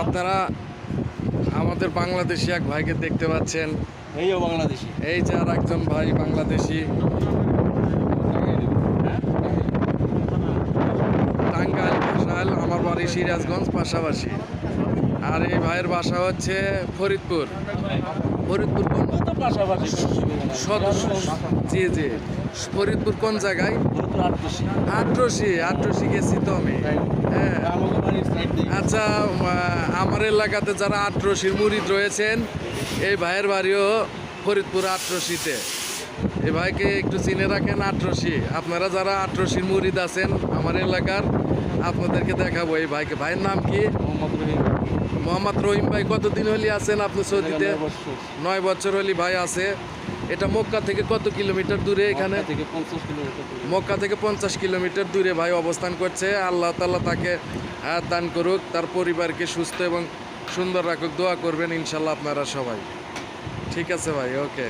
আপনারা আমাদের বাংলাদেশি এক ভাইকে দেখতে পাচ্ছেন। এইও বাংলাদেশি। এই যে আর একজন ভাই বাংলাদেশি, টাঙ্গাইল ভাষাল, আমার বাড়ি সিরাজগঞ্জ পাশাপাশি। আর এই ভাইয়ের বাসা হচ্ছে ফরিদপুর। ফরিদপুর কোন তো পাশাপাশি সদস্য? জি জি, ফরিদপুর কোন জায়গায়? আটরশি গেছি তো আমি। হ্যাঁ আচ্ছা, আমার এলাকাতে যারা আটরশির মুরিদ রয়েছেন, এই ভাইয়ের বাড়িও ফরিদপুর আটরশিতে। এই ভাইকে একটু চিনে রাখেন, আটরশি। আপনারা যারা আটরশির মুরিদ আছেন আমার এলাকার, আপনাদেরকে দেখাবো এই ভাইকে। ভাইয়ের নাম কি? মোহাম্মদ রহিম ভাই। কতদিন হলি আছেন আপনি সৌদিতে? 9 বছর হলি ভাই আছে। এটা মক্কা থেকে কত কিলোমিটার দূরে? এখানে মক্কা থেকে 50 কিলোমিটার দূরে ভাই অবস্থান করছে। আল্লাহ তাআলা তাকে হায়াত দান করুক, তার পরিবারকে সুস্থ এবং সুন্দর রাখুক। দোয়া করবেন ইনশাল্লাহ আপনারা সবাই। ঠিক আছে ভাই, ওকে।